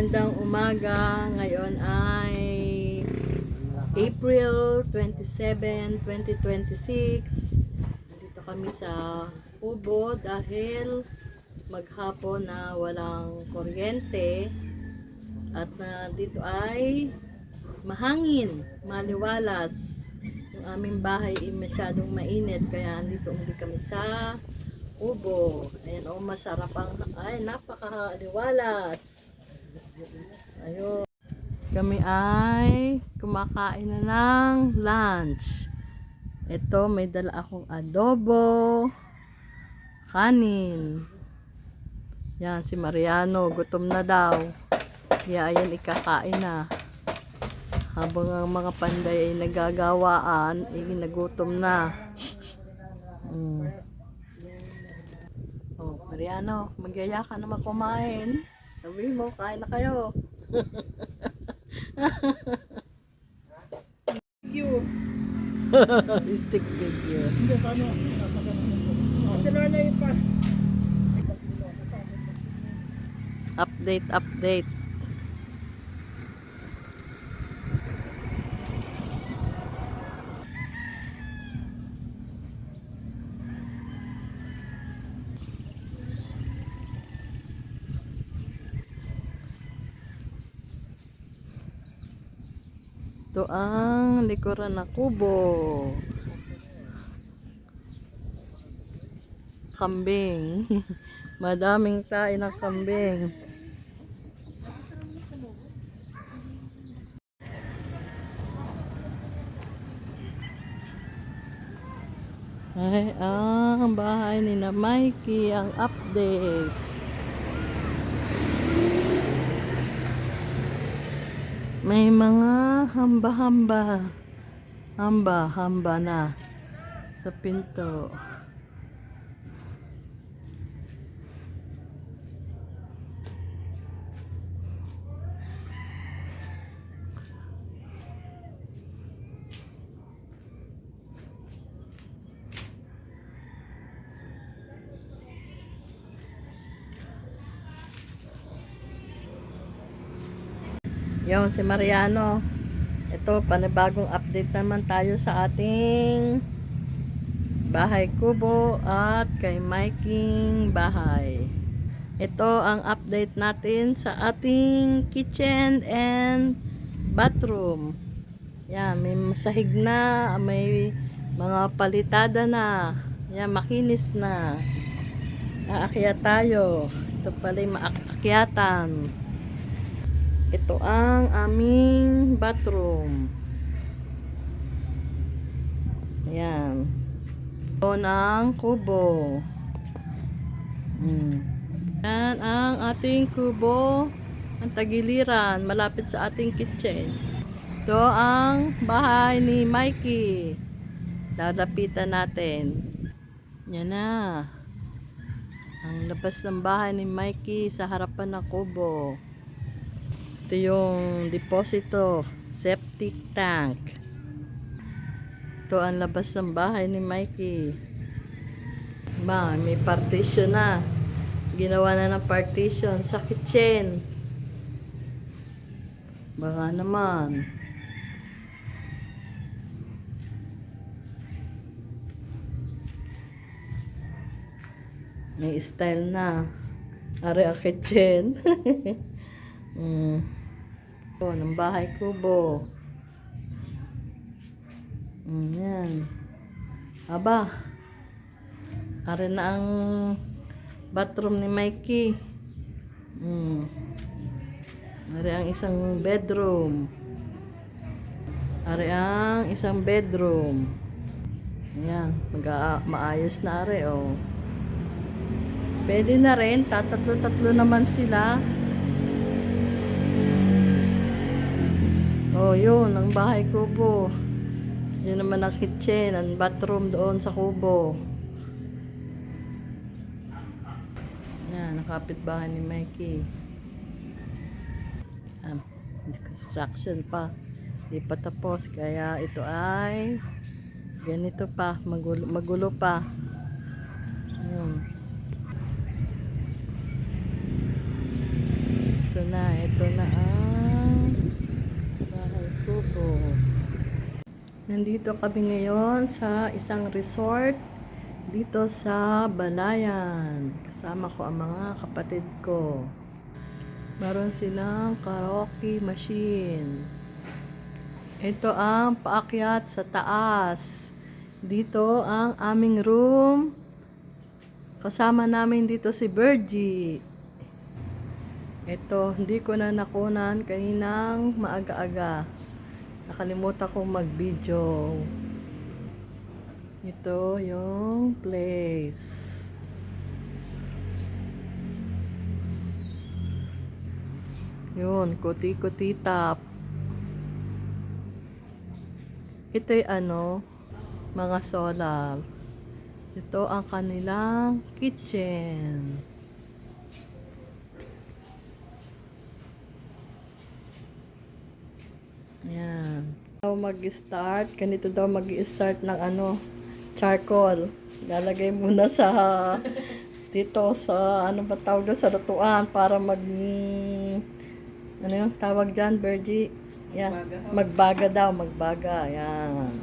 Magandang umaga. Ngayon ay April 27, 2026. Dito kami sa Kubo dahil maghapon na walang kuryente at na dito ay mahangin, maliwalas. Yung aming bahay ay masyadong mainit kaya andito uli kami sa Kubo. Ayan, oh, masarap ang, ay, napakaliwalas. Ayun. Kami ay kumakain na ng lunch. Ito, may dala akong adobo, kanin. Yan, si Mariano, gutom na daw. Kaya ayan, ikakain na. Habang ang mga panday ay nagagawaan, ay nagutom na. Oh, Mariano, magyaya ka naman kumain. Sabi mo, kain na kayo. You. Stick figure. Hindi, paano? Sinala yung pa. Update. Ito ang likuran ng kubo. Kambing. Madaming tayo ng kambing. Ay, ang bahay ni na Mikey ang update. May mga hamba-hamba. Hamba na sa pinto. Yon si Mariano. Ito, panibagong update naman tayo sa ating bahay kubo at kay Mikey bahay. Ito ang update natin sa ating kitchen and bathroom. Yan, may masahig na, may mga palitada na. Yan, makinis na. Aakyat tayo. Ito pala yung maakyatan. Ito ang aming bathroom. Ayan. Ito ang kubo. Yan ang ating kubo. Ang tagiliran. Malapit sa ating kitchen. Ito ang bahay ni Mikey. Lalapitan natin. Yan na. Ang labas ng bahay ni Mikey sa harapan ng kubo. Ito yung deposito, septic tank. Ito ang labas ng bahay ni Mikey. May partition na. Ginawa na ng partition sa kitchen. Baka naman. May style na. Are ang kitchen. Ito, ng bahay kubo. Yan. Aba. Are na ang bathroom ni Mikey. Are ang isang bedroom. Are ang isang bedroom. Ayan. Maayos na are, oh. Pwede na rin. Tatatlo-tatlo naman sila. Oh, yun, ang bahay kubo. Yun naman ang kitchen, ang bathroom doon sa kubo. Yan, ang kapitbahay ni Mikey. Construction pa. Hindi pa tapos, kaya ito ay ganito pa, magulo pa. Ayun. Ito na. Nandito kami ngayon sa isang resort dito sa Balayan. Kasama ko ang mga kapatid ko. Meron silang karaoke machine. Ito ang paakyat sa taas. Dito ang aming room. Kasama namin dito si Virgie. Ito, hindi ko na nakunan kaninang maaga-aga. Nakalimutan kong mag-video. Ito yung place. Yun, kuti-kuti tap. Ito'y mga solar. Ito ang kanilang kitchen. Ayan. Mag-start. Ganito daw mag-start ng charcoal. Lalagay muna sa dito sa ba tawag doon sa lutuan para ano yung tawag dyan, Virgie? Yan. Magbaga daw, magbaga. Yan.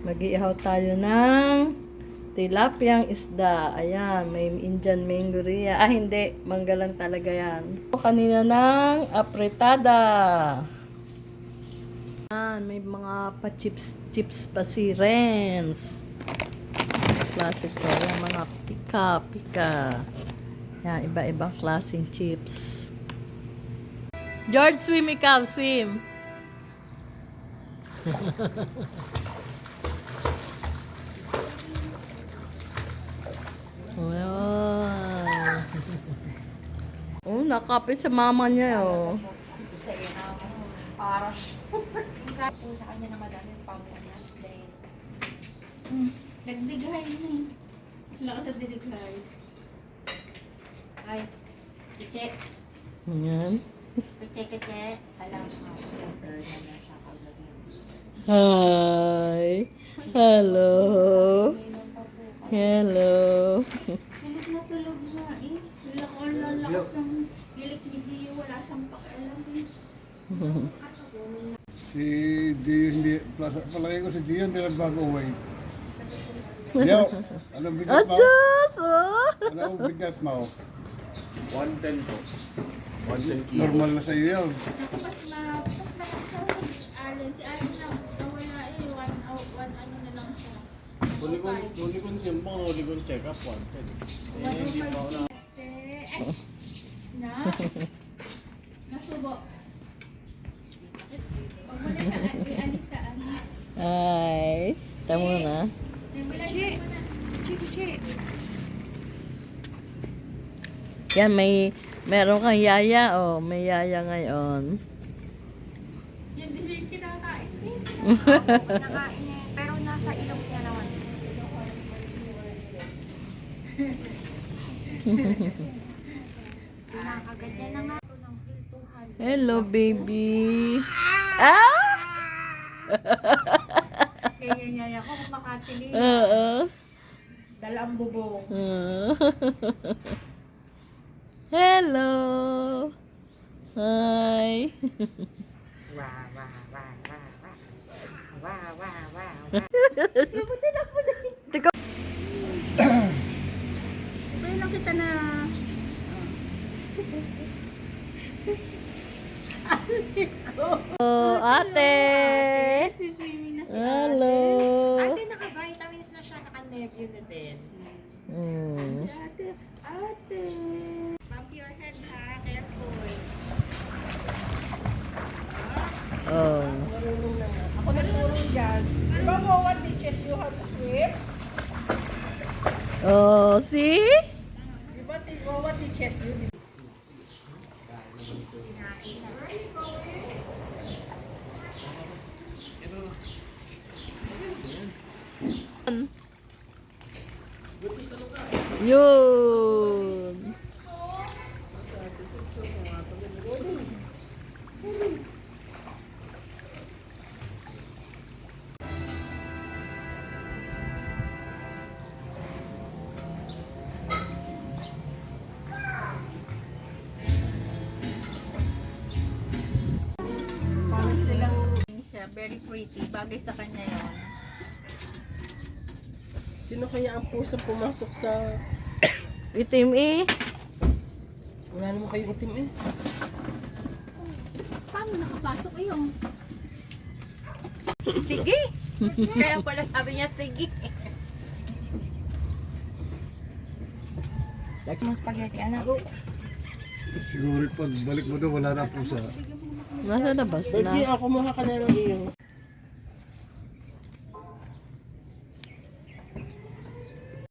Mag-iihaw tayo ng tilapiyang isda. Ayan, may Indian mangoria. Ah, hindi. Mangga lang talaga yan. Kanina ng apretada. Ayan, may mga pa-chips pa si Renz. Classic ko. Yung mga pika. Yan, iba-ibang klaseng chips. George, swim ikaw. Swim. Wow. Oh, nakapit sa mama niya, oh. Ito sa iyo na paras. Po sa kanya na madami pamunas dahil nagdighay na eh. Lakas sa didighay. Ay, kiche. Ayan. Kiche. Alam mo, siyempre na lang siya kagabi. Hi. Hello. Ngayon pa po. Hello. Tulog na eh. Lakas ng gilik ni Gio. Wala siyang pakialam eh. Si Dio hindi, palagay ko si Dio hindi nagbago weight. Dio, anong bigat mo? Adjust, oh. Anong bigat mo? 110 po. 110 kilos. Normal na sa iyo yun. Mas si Allen na nawala eh, one ano na lang siya. Huli kong timbang, huli kong check up 110. Eh, hindi pa ako na. Na? Nasubo. Pag mo na siya alis sa ano. Hi. Tama na. Yan, meron kang yaya, oh. May yaya ngayon. Yan din yung kinakain din. Nakain eh. Pero nasa ilong siya naman. Pinakaganyan na nga ito ng filtuhan. Hello, baby. Ah! Kaya ko makatili. Oo. Dalang bubong. Hello. Hi. Pwede lang kita na Oh, ate. si swimming na si Hello. Ate, naka-vitamins na siya. Naka-nebule na din. ate. Ate. Bump your head ha. Careful. Oh. Ako nagturo dyan. Di ba mo what teaches you how to swim? Oh, see? Di ba what teaches you? Yun. very pretty. Bagay sa kanya yun. Sino kaya ang puso pumasok sa... Itim eh. Wala naman kayong itim eh. Paano nakapasok yun? Sige! Kaya pala sabi niya, sige. Lagi mo spaghetti, anak. Siguro pag balik mo doon, wala na pusa. Nasa labas Hindi na. ako kumuha ka na ng iyong.